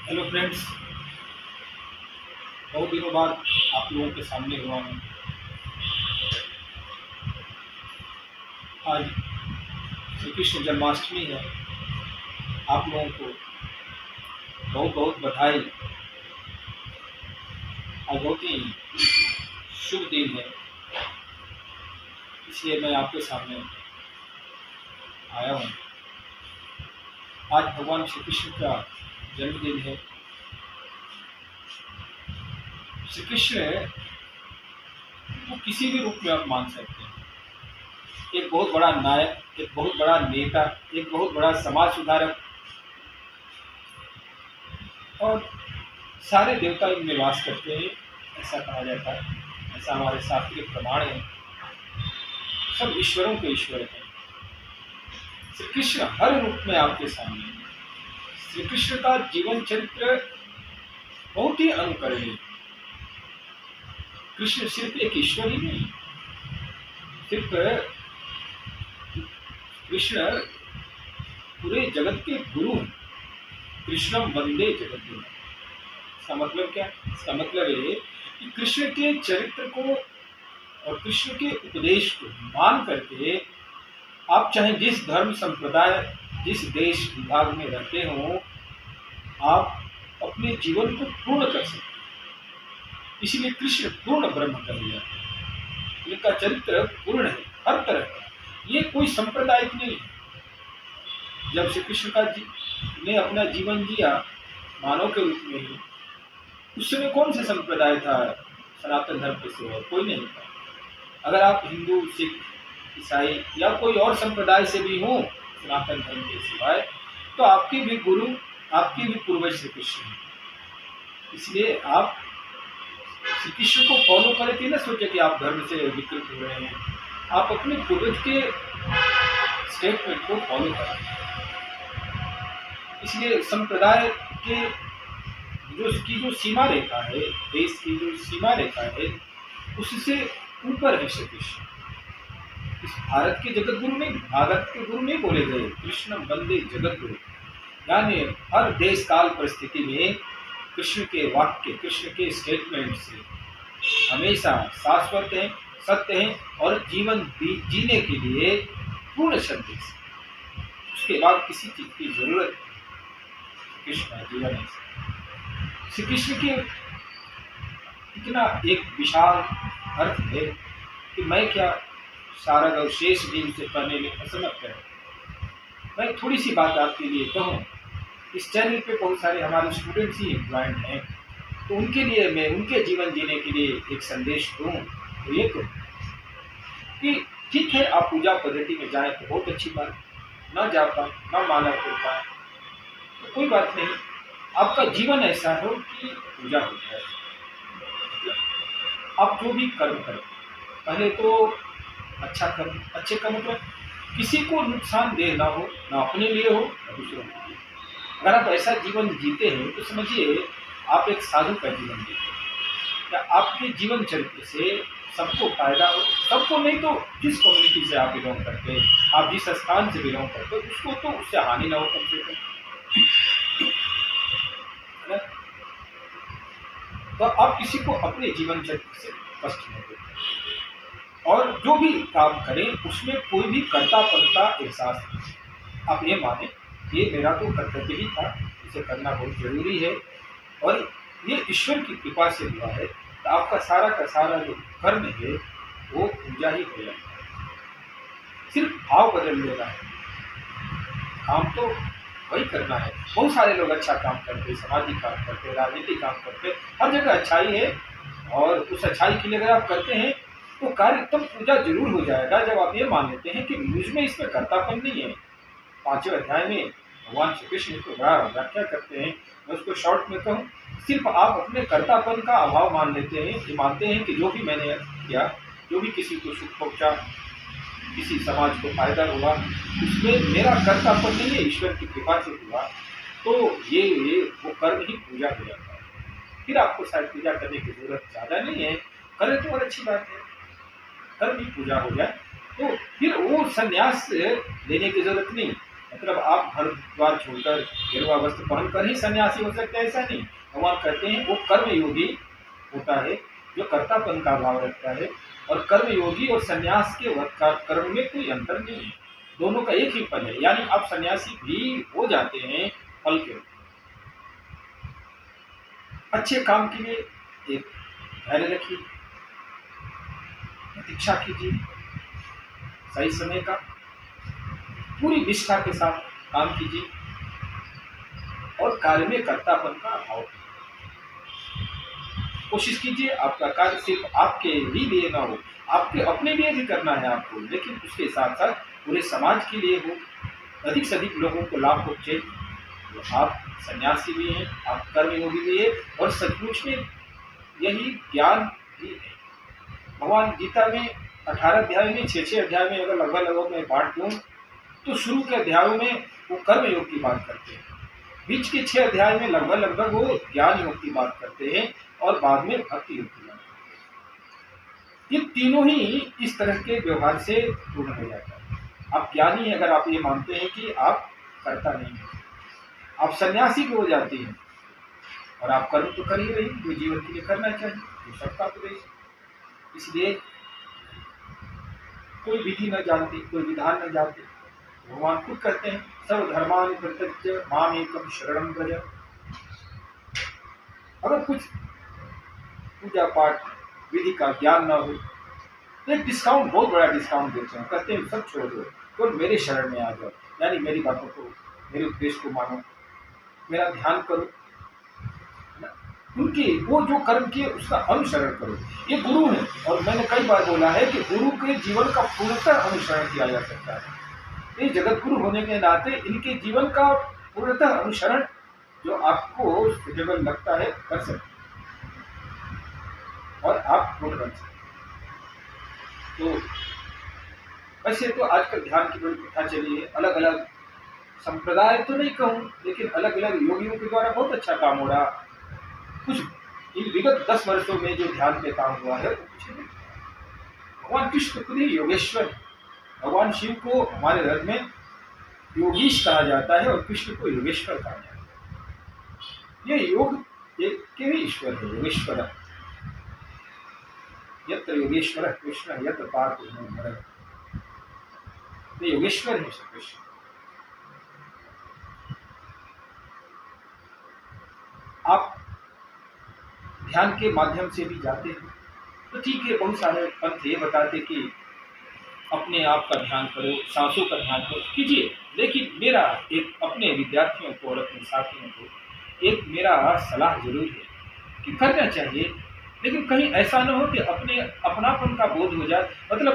Hello friends, बहुत दिनों बाद आप लोगों के सामने हुआ हूँ। आज श्री कृष्ण जन्माष्टमी है। आप लोगों को बहुत बहुत बधाई। आज बहुत ही शुभ दिन है, इसलिए मैं आपके सामने आया हूँ। आज भगवान श्री कृष्ण का जन्मदिन है। श्री कृष्ण को किसी भी रूप में आप मान सकते हैं। एक बहुत बड़ा नायक, एक बहुत बड़ा नेता, एक बहुत बड़ा समाज सुधारक, और सारे देवता इनमें वास करते हैं, ऐसा कहा जाता है। ऐसा हमारे शास्त्रीय प्रमाण है। सब ईश्वरों के ईश्वर हैं। श्री कृष्ण हर रूप में आपके सामने है। श्री कृष्ण का जीवन चरित्र बहुत ही अनुकरणीय। कृष्ण सिर्फ एक ईश्वर ही नहीं, सिर्फ कृष्ण पूरे जगत के गुरु हैं। कृष्णम वंदे जगत गुरु। इसका मतलब क्या? इसका मतलब है कि कृष्ण के चरित्र को और कृष्ण के उपदेश को मान करके आप चाहे जिस धर्म संप्रदाय, जिस देश विभाग में रहते हो, आप अपने जीवन को पूर्ण कर सकते हैं। इसलिए कृष्ण पूर्ण ब्रह्म कहा जाता है। इनका चरित्र पूर्ण है हर तरह का। ये कोई सांप्रदायिक नहीं है। जब श्री कृष्ण ने अपना जीवन जिया मानव के रूप में ही, उस समय कौन सा संप्रदाय था सनातन धर्म के सिवा? कोई नहीं था। अगर आप हिंदू, सिख, ईसाई या कोई और संप्रदाय से भी हो सनातन धर्म के सिवाय, तो आपके भी गुरु, आपके भी पूर्वज श्री कृष्ण हैं। इसलिए आप श्री कृष्ण को फॉलो करें कि ना सोचे कि आप धर्म से विकृत हो रहे हैं। आप अपने पूर्वज के स्टेटमेंट को फॉलो करें। इसलिए संप्रदाय के जो सीमा रेखा है, देश की जो सीमा रेखा है, उससे ऊपर है श्री कृष्ण। इस भारत के जगत गुरु नहीं, भारत के गुरु नहीं बोले गए। कृष्ण वंदे जगत गुरु, यानी हर देश काल परिस्थिति में कृष्ण के वाक्य, कृष्ण के स्टेटमेंट से हमेशा शाश्वत है, सत्य है और जीवन जीने के लिए पूर्ण संदेश। उसके बाद किसी चीज की जरूरत नहीं। कृष्ण का जीवन है। श्री कृष्ण के इतना एक विशाल अर्थ है कि मैं क्या सारा और शेष भी उसे करने में असमर्थ है। मैं थोड़ी सी बात आपके लिए कहूँ। इस चैनल पे बहुत सारे हमारे स्टूडेंट्स ही एम्प्लॉयड हैं, तो उनके लिए मैं उनके जीवन जीने के लिए एक संदेश दूँ तो ये कहूँ कि ठीक है, आप पूजा पद्धति में जाएं तो बहुत अच्छी बात, न जा पाए, न माला कर पाए तो कोई बात नहीं। आपका जीवन ऐसा हो कि पूजा हो जाए। आप जो भी कर्म करें, पहले तो अच्छा कर्म, अच्छे कर्म मतलब किसी को नुकसानदेह ना हो, ना अपने लिए हो ना दूसरों के लिए। अगर आप ऐसा जीवन जीते हैं तो समझिए आप एक साधु का जीवन जीते हैं। या आपके जीवन चरित्र से सबको फायदा हो, सबको नहीं तो जिस कम्युनिटी से आप बिलोंग करते हैं, आप जिस स्थान से बिलोंग करते हो, उसको तो उससे हानि ना हो कम से कम। तो आप किसी को अपने जीवन चरित्र से कष्ट न दें और जो भी काम करें उसमें कोई भी कर्तापन का एहसास नहीं। आप ये माने ये मेरा तो कर्तव्य ही था, इसे करना बहुत जरूरी है और ये ईश्वर की कृपा से हुआ है, तो आपका सारा का सारा जो कर्म है वो पूजा ही हो जाएगा। सिर्फ भाव बदल लेना है, काम तो वही करना है। बहुत सारे लोग अच्छा काम करते, सामाजिक काम करते, राजनीतिक काम करते, हर जगह अच्छाई है और उस अच्छाई के लिए अगर आप करते हैं तो कार्य तब पूजा जरूर हो जाएगा जब आप ये मान लेते हैं कि मुझ में इसमें कर्तापन नहीं है। 5वें अध्याय में भगवान श्री कृष्ण इसको बड़ा व्याख्या करते हैं। मैं उसको शॉर्ट में कहूँ, सिर्फ आप अपने कर्तापन का अभाव मान लेते हैं, ये मानते हैं कि जो भी मैंने किया, जो भी किसी को सुख पहुँचा, किसी समाज को फायदा हुआ, उसमें मेरा कर्तापन नहीं है, ईश्वर की कृपा से हुआ, तो ये वो कर्म ही पूजा हो जाता है। फिर आपको शायद पूजा करने की जरूरत ज़्यादा नहीं है, करें तो और अच्छी बात है, कर्म ही पूजा हो जाए तो फिर वो संन्यास लेने की जरूरत नहीं। मतलब आप घर द्वार छोड़कर गेरुआ वस्त्र पहनकर ही सन्यासी हो सकते हैं ऐसा नहीं। भगवान कहते हैं वो कर्म योगी होता है जो कर्तापन का भाव रखता है, और कर्म योगी और सन्यास के कर्म में कोई अंतर नहीं है, दोनों का एक ही फल है। यानी आप सन्यासी भी हो जाते हैं फल के। अच्छे काम के लिए एक धैर्य रखिए, प्रतीक्षा कीजिए, सही समय का पूरी निष्ठा के साथ काम कीजिए, और कार्य में कर्तापन का अभाव कोशिश कीजिए। आपका कार्य सिर्फ आपके ही लिए ना हो, आपके अपने लिए भी करना है आपको, लेकिन उसके साथ साथ पूरे समाज के लिए हो, अधिक से अधिक लोगों को लाभ पहुंचे। तो आप सन्यासी भी हैं, आप कर्मयोगी भी हैं, और सचमुच में यही ज्ञान भी है। भगवान गीता में 18 अध्याय में 6 अध्याय में अगर लगभग मैं बांट दूं तो शुरू के अध्यायों में वो कर्म योग की बात करते हैं, बीच के 6 अध्याय में लगभग वो ज्ञान योग की बात करते हैं, और बाद में भक्ति योग की बात करते हैं। ये तीनों ही इस तरह के व्यवहार से पूर्ण हो जाता है। आप ज्ञानी अगर आप ये मानते हैं कि आप कर्ता नहीं है, आप सन्यासी भी हो जाते हैं, और आप कर्म तो कर ही रही जो जीवन के लिए करना चाहिए, तो सबका उपदेश। इसलिए कोई विधि न जानती, कोई विधान न जानती, भगवान खुद कहते हैं सर्वधर्मानि परित्यज्य माम एकम शरणं व्रज। अगर कुछ पूजा पाठ विधि का ज्ञान न हो तो एक डिस्काउंट, बहुत बड़ा डिस्काउंट देते हैं, कहते हैं सब छोड़ दो, तो मेरे शरण में आ जाओ, यानी मेरी बातों को, मेरे उपदेश को मानो, मेरा ध्यान करो, उनकी वो जो कर्म किए उसका अनुसरण करो। ये गुरु है, और मैंने कई बार बोला है कि गुरु के जीवन का पूर्णतः अनुसरण किया जा सकता है। ये जगत गुरु होने के नाते इनके जीवन का पूर्णतः अनुसरण जो आपको सुटेबल लगता है कर सकते, और आप पूर्ण बन सकते। तो वैसे तो आजकल ध्यान की बड़ी प्रथा चली है, अलग अलग संप्रदाय तो नहीं कहूँ, लेकिन अलग अलग योगियों के द्वारा बहुत अच्छा काम हो रहा। कुछ इन विगत 10 वर्षों में जो ध्यान पे काम हुआ है वो कुछ नहीं। भगवान कृष्ण खुद ही योगेश्वर, भगवान शिव को हमारे धर्म में योगीश कहा जाता है, और कृष्ण को योगेश्वर कहा जाता है। ये योग एक के ही ईश्वर है, योगेश्वर। यत्र योगेश्वर कृष्ण यत्र पार्थ धर्म, ये योगेश्वर है श्री कृष्ण। आप ध्यान के माध्यम से भी जाते हैं तो ठीक है, बहुत सारे पंथ ये बताते कि अपने आप का ध्यान करो, सांसों का ध्यान करो, कीजिए। लेकिन मेरा एक अपने विद्यार्थियों को और अपने साथियों को एक मेरा सलाह जरूर है कि करना चाहिए, लेकिन कहीं ऐसा न हो कि अपने अपनापन का बोध हो जाए, मतलब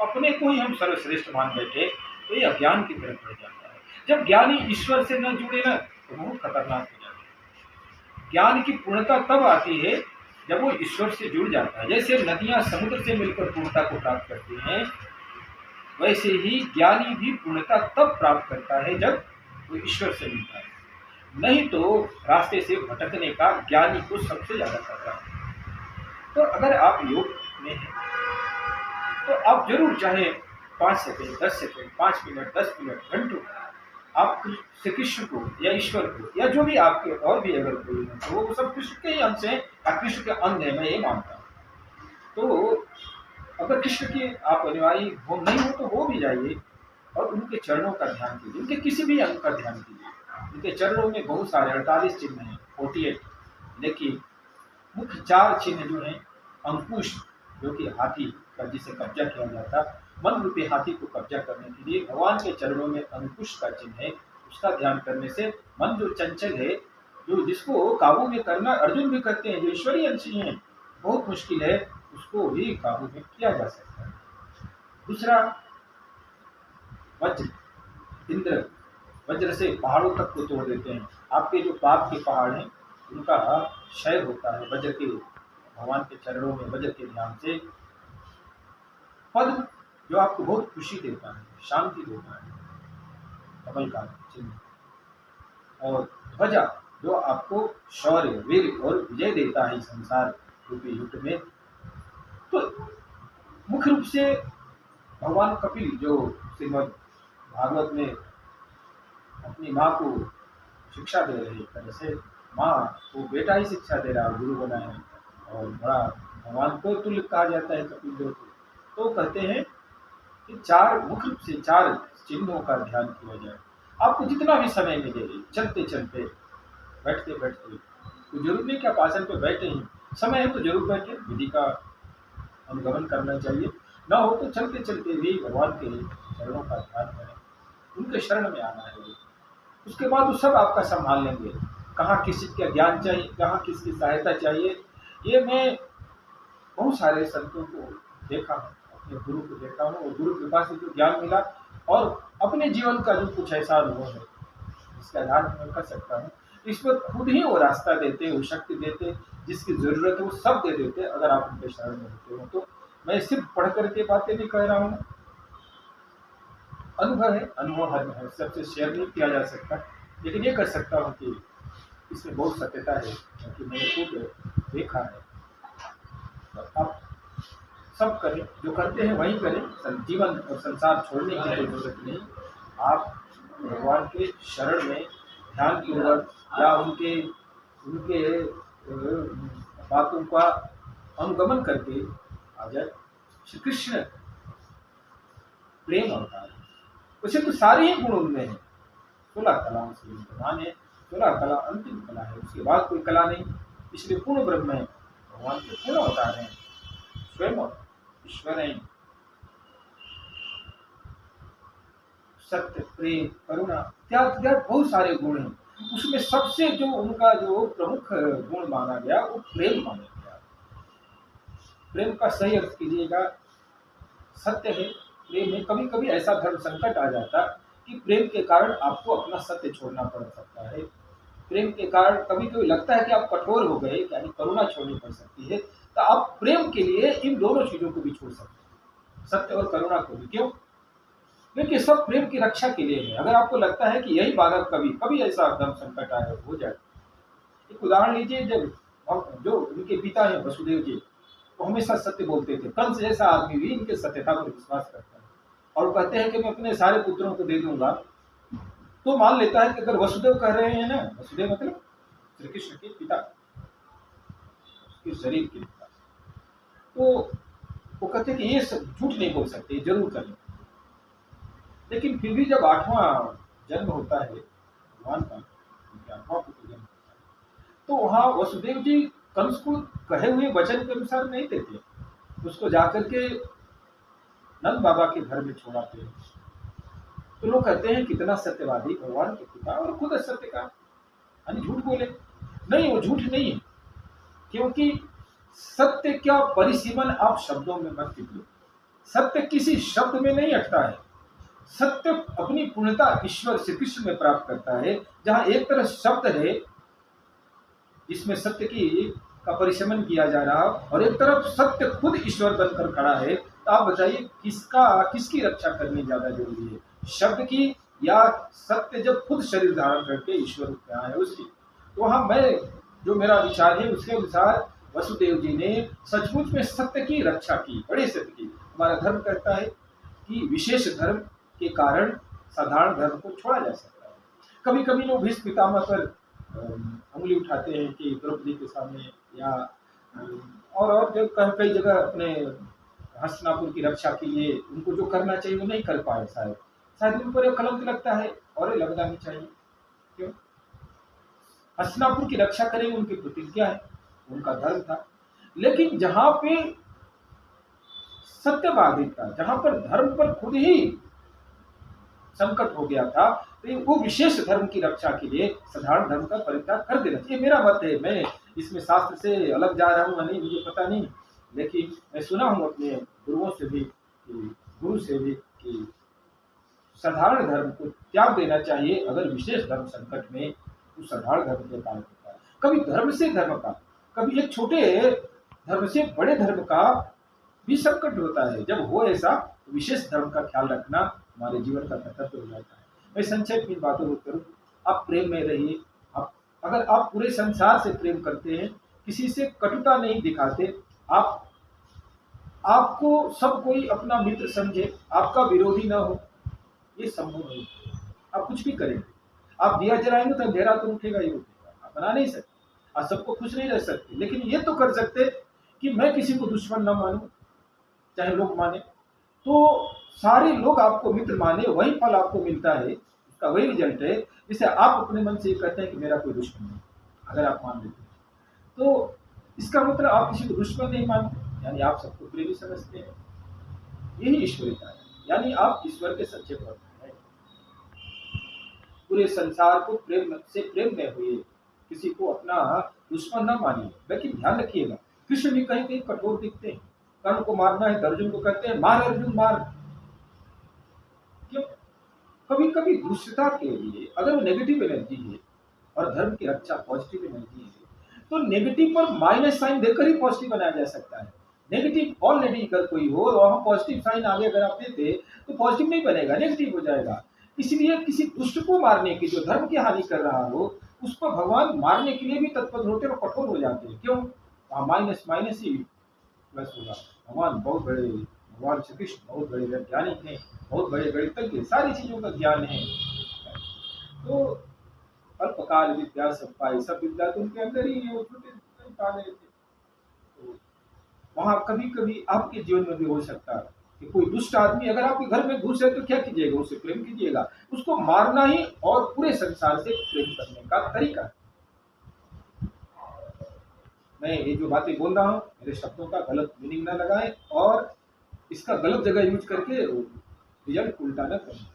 अपने को ही हम सर्वश्रेष्ठ मान बैठे, तो ये अज्ञान की तरफ बढ़ जाता है। जब ज्ञानी ईश्वर से न जुड़े ना तो बहुत खतरनाक हो जाता है। ज्ञान की पूर्णता तब आती है जब वो ईश्वर से जुड़ जाता है। जैसे नदियां समुद्र से मिलकर पूर्णता को प्राप्त करती हैं, वैसे ही ज्ञानी भी पूर्णता तब प्राप्त करता है जब वो ईश्वर से मिलता है। नहीं तो रास्ते से भटकने का ज्ञानी को सबसे ज्यादा खतरा है। तो अगर आप योग में हैं तो आप जरूर, चाहे 5 सेकंड, 10 सेकंड, 5 मिनट, 10 मिनट, घंटों, आप श्री कृष्ण को या ईश्वर को या जो भी आपके और भी अगर कोई है तो वो सब कृष्ण के ही अंश है, या कृष्ण के अंग है, मैं ये मानता हूँ। तो अगर कृष्ण के आप अनुयायी हो नहीं हो तो हो भी जाइए, और उनके चरणों का ध्यान कीजिए, उनके किसी भी अंग का ध्यान कीजिए। उनके चरणों में बहुत सारे 48 चिन्ह हैं, 48, लेकिन मुख्य 4 चिन्ह जो हैं, अंकुश जो कि हाथी का जिसे कब्जा किया जाता, मन रूपी हाथी को कब्जा करने के लिए भगवान के चरणों में अंकुश का चिन्ह है, उसका ध्यान करने से मन जो चंचल है, जो जिसको काबू में करना अर्जुन भी करते हैं, जो ईश्वरीय अंशी हैं, बहुत मुश्किल है, उसको भी काबू में किया जा सकता है। दूसरा, वज्र, इंद्र वज्र से पहाड़ों तक को तोड़ देते हैं। आपके जो पाप के पहाड़ हैं उनका क्षय होता है वज्र के, भगवान के चरणों में वज्र के ध्यान से। पद्म जो आपको बहुत खुशी देता है, शांति देता है, कमल का चिन्ह। और ध्वजा जो आपको शौर्य, वीर और विजय देता है संसार रूपी युद्ध में। तो मुख्य रूप से भगवान कपिल जो श्रीमद् भागवत में अपनी माँ को शिक्षा दे रहे, एक तरह से माँ को बेटा ही शिक्षा दे रहा है, गुरु बना है, और बड़ा भगवान को तुल्य कहा जाता है कपिल देव को। तो कहते हैं कि चार मुख्य रूप से चार चिन्हों का ध्यान किया जाए। आपको जितना भी समय मिले, चलते चलते, बैठते बैठते, तो जरूर नहीं कि आप आसन पे बैठे ही, समय है तो जरूर बैठे, विधि का अनुगमन करना चाहिए। न हो तो चलते चलते भी भगवान के चरणों का ध्यान करें, उनके शरण में आना है। उसके बाद वो सब आपका संभाल लेंगे। कहाँ किस चीज़ का ज्ञान चाहिए, कहाँ किसकी सहायता चाहिए, ये मैं बहुत सारे संतों को देखा हूँ, अपने गुरु को देखा हूँ, और गुरु कृपा से जो ज्ञान मिला, और अपने जीवन का जो कुछ ऐसा अनुभव है जिसके आधार पर मैं कर सकता हूँ, इस पर खुद ही वो रास्ता देते, वो शक्ति देते, जिसकी जरूरत है वो सब दे देते, अगर आप उनके शरण में होते हो तो। मैं सिर्फ पढ़ करके बातें नहीं कह रहा हूँ, अनुभव है, अनुभव हर सबसे शेयर नहीं किया जा सकता, लेकिन ये कर सकता हूँ कि इसमें बहुत सत्यता है, क्योंकि मैंने खुद देखा है। तो आप सब करें, जो करते हैं वही करें, जीवन और संसार छोड़ने की कोई जरूरत नहीं। आप भगवान के शरण में ध्यान पूर्वक, या उनके उनके बातों का अनुगमन करके आ जाए। श्री कृष्ण प्रेम अवतार है, वैसे तो सारे ही गुण उनमें हैं, 16 कलाओं से विद्यमान है, 16 कला अंतिम कला है, उसके बाद कोई कला नहीं, इसलिए पूर्ण ब्रह्म है, भगवान के पूर्ण अवतार हैं, स्वयं ईश्वर हैं। सत्य, प्रेम, करुणा, त्याग, त्याग बहुत सारे गुण हैं, उसमें सबसे जो उनका जो प्रमुख गुण माना गया वो प्रेम माना गया। प्रेम का सही अर्थ कीजिएगा, सत्य है, प्रेम है। कभी कभी ऐसा धर्म संकट आ जाता कि प्रेम के कारण आपको अपना सत्य छोड़ना पड़ सकता है। प्रेम के कारण कभी कभी लगता है कि आप कठोर हो गए, यानी करुणा छोड़नी पड़ सकती है, तो आप प्रेम के लिए इन दोनों चीजों को भी छोड़ सकते हैं, सत्य और करुणा को भी। क्यों? क्योंकि सब प्रेम की रक्षा के लिए है। अगर आपको लगता है कि यही बाधक कभी कभी ऐसा धर्म संकट आए हो जाए, एक उदाहरण लीजिए, जब जो उनके पिता हैं वसुदेव जी, वो हमेशा सत्य बोलते थे, कंस जैसा आदमी भी इनके सत्यता पर विश्वास करता है, और कहते हैं कि मैं अपने सारे पुत्रों को दे दूंगा, तो मान लेता है कि अगर वसुदेव कह रहे हैं ना, वसुदेव मतलब श्री कृष्ण के पिता, उसके शरीर के पिता, तो वो कहते हैं कि ये सब झूठ नहीं बोल सकते, जरूर करें। लेकिन फिर भी जब 8वां जन्म होता है भगवान का, उनके 8वां पुत्र जन्म होता है, तो वहाँ वसुदेव जी कंस को कहे हुए वचन के अनुसार नहीं देते, उसको जाकर के नंद बाबा के घर में छोड़ाते हैं। तो लोग कहते हैं कितना सत्यवादी, भगवान के पिता और खुद असत्य का, यानी झूठ बोले। नहीं, वो झूठ नहीं है, क्योंकि सत्य क्या परिसीमन आप शब्दों में मत कीजिए, सत्य किसी शब्द में नहीं अटता है। सत्य अपनी पूर्णता ईश्वर श्री कृष्ण में प्राप्त करता है, जहां एक तरफ शब्द है जिसमें सत्य की का परिशमन किया जा रहा, और एक तरफ सत्य खुद ईश्वर बनकर खड़ा है। तो आप बताइए किसकी रक्षा करनी ज्यादा जरूरी है, शब्द की, या सत्य जब खुद शरीर धारण करके ईश्वर रूप में आया है उसकी? तो वहां मैं जो मेरा विचार है उसके अनुसार वसुदेव जी ने सचमुच में सत्य की रक्षा की, बड़े सत्य की। हमारा धर्म कहता है कि विशेष धर्म के कारण साधारण धर्म को छोड़ा जा सकता है। कभी कभी लोग भीष्म पितामह पर उंगली उठाते हैं कि द्रौपदी के सामने, या और जब कई जगह अपने हस्तिनापुर की रक्षा के लिए उनको जो करना चाहिए वो नहीं कर पाए, शायद शायद उन पर एक कलंक लगता है, और ये लगना नहीं चाहिए। क्यों? हस्तिनापुर की रक्षा करेंगे, उनकी प्रतिज्ञा है, उनका धर्म था। लेकिन जहां पे सत्यवादी था, जहां पर धर्म पर खुद ही संकट हो गया था, तो वो विशेष धर्म की रक्षा के लिए साधारण धर्म का परित्याग कर देना चाहिए, मेरा मत है। मैं इसमें शास्त्र से अलग जा रहा हूँ नहीं, मुझे पता नहीं, लेकिन मैं सुना हूँ अपने गुरुओं से भी, गुरु से भी, कि साधारण धर्म को त्याग देना चाहिए अगर विशेष धर्म संकट में, उस साधारण धर्म के कारण होता है। कभी धर्म से धर्म का, कभी एक छोटे धर्म से बड़े धर्म का भी संकट होता है। जब हो ऐसा, विशेष धर्म का ख्याल रखना हमारे जीवन का कर्तव्य हो जाता है। मैं संक्षेप में बातों को करूँ, आप प्रेम में रहिए। आप अगर आप पूरे संसार से प्रेम करते हैं, किसी से कटुता नहीं दिखाते, आपको सब कोई अपना मित्र समझे, आपका विरोधी ना हो, ये संभव नहीं। आप कुछ भी करें, आप दिया जलाएंगे तो अंधेरा तो उठेगा ही उठेगा, आप बना नहीं सकते, आप सबको खुश नहीं रह सकते, लेकिन ये तो कर सकते कि मैं किसी को दुश्मन न मानूं, चाहे लोग माने, तो सारे लोग आपको मित्र माने, वही फल आपको मिलता है, उसका वही रिजल्ट है। जिसे आप अपने मन से ये कहते हैं कि मेरा कोई दुश्मन नहीं, अगर आप मान लेते हैं तो इसका मतलब आप किसी को दुश्मन नहीं मानते, यानी आप सबको प्रेमी समझते हैं। यही ईश्वरीयता है, यानी आप ईश्वर के सच्चे भक्त हैं। पूरे संसार को प्रेम में हुए, किसी को अपना दुश्मन न मानिए। लेकिन ध्यान रखिएगा, कृष्ण भी कहीं कहीं कठोर दिखते हैं, कर्ण को मारना है, अर्जुन को कहते हैं मार अर्जुन मार। क्यों? कभी कभी दुष्टता के लिए अगर वो नेगेटिव एनर्जी है और धर्म की रक्षा पॉजिटिव एनर्जी है, तो नेगेटिव पर माइनस साइन देकर ही पॉजिटिव बनाया जा सकता है। नेगेटिव ऑलरेडी अगर कोई हो और हम पॉजिटिव साइन आगे अगर आप देते तो पॉजिटिव नहीं बनेगा, नेगेटिव हो जाएगा। इसलिए किसी दुष्ट को मारने की, जो धर्म की हानि कर रहा हो, उस पर भगवान मारने के लिए भी तत्पर होते हैं और कठोर हो जाते हैं। क्यों? वहां माइनस माइनस ही प्लस होगा। भगवान बहुत बड़े, भगवान श्री कृष्ण बहुत बड़े वैज्ञानिक हैं, बहुत बड़े गणितज्ञ, सारी चीजों का ज्ञान है। तो अल्पकाल विद्या सब पाई, सब विद्या तो उनके अंदर ही है, वो छोटे छोटे पा गए थे। तो वहां कभी कभी आपके जीवन में भी हो सकता है कि कोई दुष्ट आदमी अगर आपके घर में घुस है तो क्या कीजिएगा? उससे प्रेम कीजिएगा, उसको मारना ही और पूरे संसार से प्रेम करने का तरीका है। मैं ये जो बातें बोल रहा हूँ, मेरे शब्दों का गलत मीनिंग ना लगाएं और इसका गलत जगह यूज करके रिजल्ट उल्टा न करें।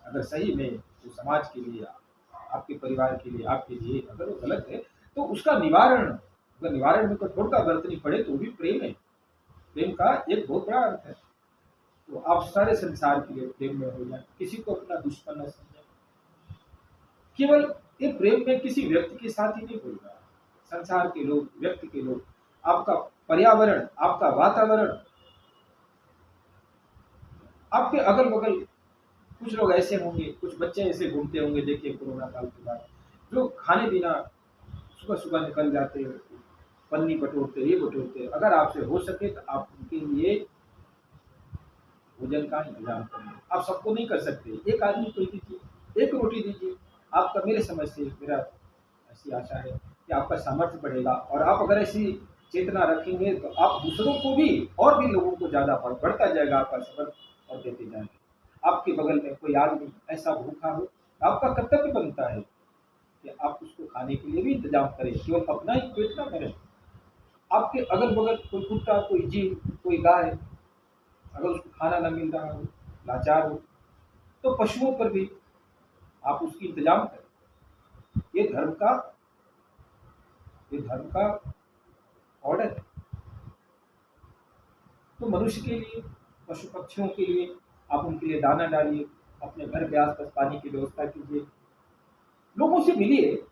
अगर सही में तो समाज के लिए, आपके परिवार के लिए, आपके लिए अगर वो गलत है तो उसका निवारण, अगर निवारण में कठोरता बरतनी पड़े तो भी प्रेम है। प्रेम का एक बहुत बड़ा अर्थ है। तो आप सारे संसार के लिए प्रेम में हो जाए, किसी को अपना दुश्मन न समझे। केवल ये प्रेम में किसी व्यक्ति के साथ ही नहीं बोल रहा, संसार के लोग, व्यक्ति के लोग, आपका पर्यावरण, आपका वातावरण, आपके अगल बगल कुछ लोग ऐसे होंगे, कुछ बच्चे ऐसे घूमते होंगे, देखिए कोरोना काल के बाद, जो खाने बिना सुबह सुबह निकल जाते हैं, पन्नी बटोरते, ये बटोरते। अगर आपसे हो सके तो आप उनके लिए भोजन का इंतजाम करिए। आप सबको नहीं कर सकते, एक आदमी को दीजिए, एक रोटी दीजिए। आपका, मेरे समझ से, मेरा ऐसी आशा है कि आपका सामर्थ्य बढ़ेगा और आप अगर ऐसी चेतना रखेंगे तो आप दूसरों को भी, और भी लोगों को ज्यादा बढ़ता जाएगा आपका सफर और देते जाएंगे। आपके बगल में कोई आदमी ऐसा भूखा हो, आपका कर्तव्य बनता है कि आप उसको खाने के लिए भी इंतजाम करें, केवल अपना ही पेट ना करें। आपके अगल बगल कोई कुत्ता, कोई जीव, कोई गाय, अगर उसको खाना न मिल रहा हो, लाचार हो, तो पशुओं पर भी आप उसकी इंतजाम करें। ये धर्म का, ये धर्म का ऑर्डर है। तो मनुष्य के लिए, पशु पक्षियों के लिए आप उनके लिए दाना डालिए, अपने घर के आसपास पानी की व्यवस्था कीजिए, लोगों से मिलिए,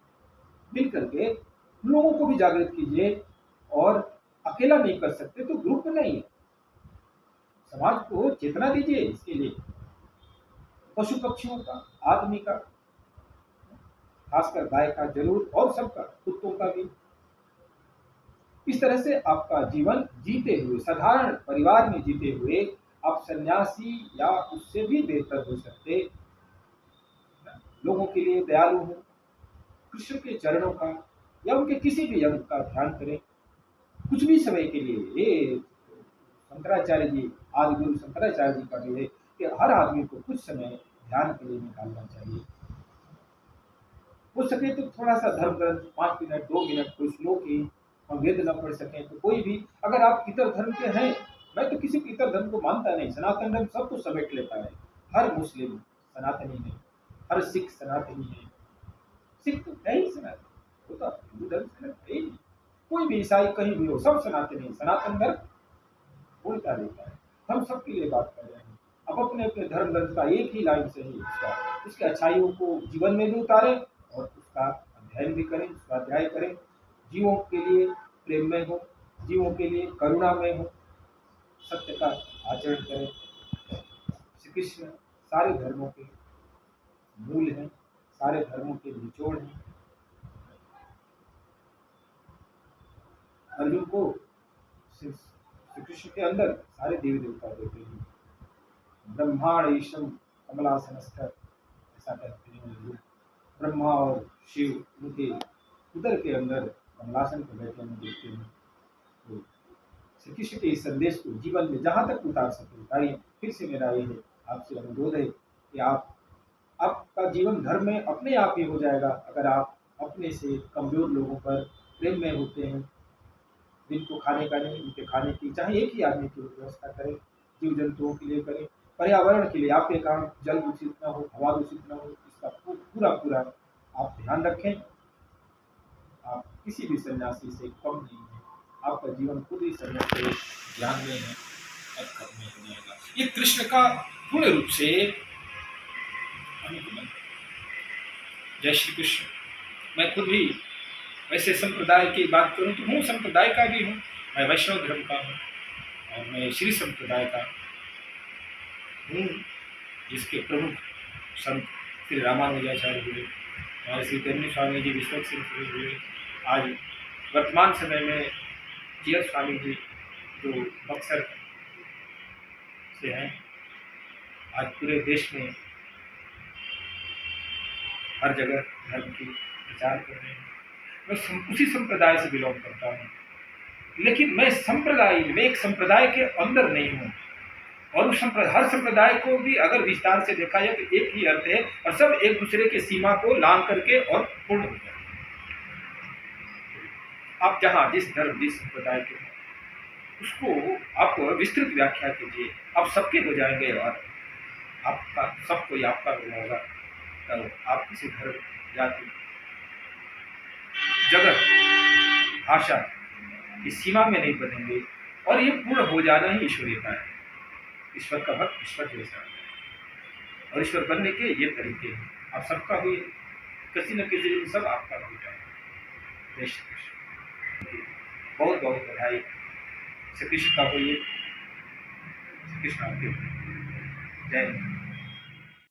मिल करके लोगों को भी जागृत कीजिए। और अकेला नहीं कर सकते तो ग्रुप बनाइए, समाज को चेतना दीजिए इसके लिए, पशु पक्षियों का, आदमी का, खासकर गाय का जरूर, और सबका, कुत्तों का भी। इस तरह से आपका जीवन जीते हुए, साधारण परिवार में जीते हुए आप सन्यासी या उससे भी बेहतर हो सकते। लोगों के लिए दयालु हो, कृष्ण के चरणों का या उनके किसी भी अंग का ध्यान करें, कुछ भी समय के लिए। ये शंकराचार्य जी, आदि गुरु शंकराचार्य जी का भी है कि हर आदमी को कुछ समय ध्यान के लिए निकालना चाहिए। हो सके तो थोड़ा सा धर्म ग्रंथ 5 मिनट, 2 मिनट, कोई श्लोक ही हम वेद न पढ़ सकें तो कोई भी, अगर आप इतर धर्म के हैं, मैं तो किसी इतर धर्म को मानता नहीं, सनातन धर्म सबको समेट लेता है। हर मुस्लिम सनातनी है, हर सिख सनातनी है, सिख तो है ही सनातन, वो तो हिंदू धर्म से है ही नहीं। कोई भी ईसाई कहीं भी हो, सब सनातनी है, सनातन धर्म उल्टा देता है। हम सबके लिए बात कर रहे हैं। अब अपने अपने धर्म ग्रंथ का एक ही लाइन से ही उसकी अच्छाइयों को जीवन में भी उतारें और उसका अध्ययन भी करें, स्वाध्याय करें। जीवों के लिए प्रेम में हो, जीवों के लिए करुणा में हो, सत्य का आचरण करें। श्री कृष्ण सारे धर्मों के मूल हैं, सारे धर्मों के निचोड़ हैं। अर्जुन को श्री कृष्ण के अंदर सारे देवी देवता देते हैं। ब्रह्मांड ईशम कमलासनस्थ, ऐसा कहते हैं अर्जुन। ब्रह्मा और शिव उनके उदर के अंदर कमलासन पर बैठे हम देखते हैं। तो श्री कृष्ण के इस संदेश को जीवन में जहाँ तक उतार सके उतारिए। फिर से मेरा ये है, आपसे अनुरोध है कि आपका जीवन धर्म में अपने आप ही हो जाएगा अगर आप अपने से कमजोर लोगों पर प्रेम में होते हैं। जिनको खाने का नहीं, उनके खाने की चाहे एक ही आदमी की व्यवस्था करें, जीव जंतुओं के लिए करें, पर्यावरण के लिए आपके काम जल दूषित न हो, हवा दूषित न हो, इसका पूरा पूरा आप ध्यान रखें। आप किसी भी सन्यासी से कम नहीं है, आपका जीवन खुद ही सन्यास के ज्ञान में है और कर्म में हो जाएगा। ये कृष्ण का पूर्ण रूप से अनुगमन। जय श्री कृष्ण। मैं खुद भी वैसे संप्रदाय की बात करूं तो हूँ संप्रदाय का भी हूँ, मैं वैष्णव धर्म का हूँ और मैं श्री संप्रदाय का हूँ, जिसके प्रमुख संत श्री रामानुजाचार्य हुए और श्री तन्नी स्वामी जी विश्वक सिंह हुए। आज वर्तमान समय में जीएस स्वामी जी जो बक्सर से हैं, आज पूरे देश में हर जगह धर्म की प्रचार कर रहे हैं। मैं उसी संप्रदाय से बिलोंग करता हूँ, लेकिन मैं एक संप्रदाय के अंदर नहीं हूँ। और उस हर संप्रदाय को भी अगर विस्तार से देखा जाए तो एक ही अर्थ है और सब एक दूसरे के सीमा को लांघ करके और पूर्ण हो जाए। आप जहाँ जिस धर्म जिस संप्रदाय के हैं उसको आप विस्तृत व्याख्या कीजिए, आप सबके हो जाएंगे और आपका सब कोई आपका हो होगा। तो आप किसी धर्म जाति जगत भाषा की सीमा में नहीं बनेंगे और ये पूर्ण हो जाना ही ईश्वरीयता है। ईश्वर का भक्त ईश्वर जैसा है और ईश्वर बनने के ये तरीके हैं। आप सबका हुए, किसी न किसी दिन सब आपका हो जाए। जय श्री कृष्ण। बहुत बहुत बधाई। श्री कृष्ण का हुई, श्री कृष्ण आपके जय।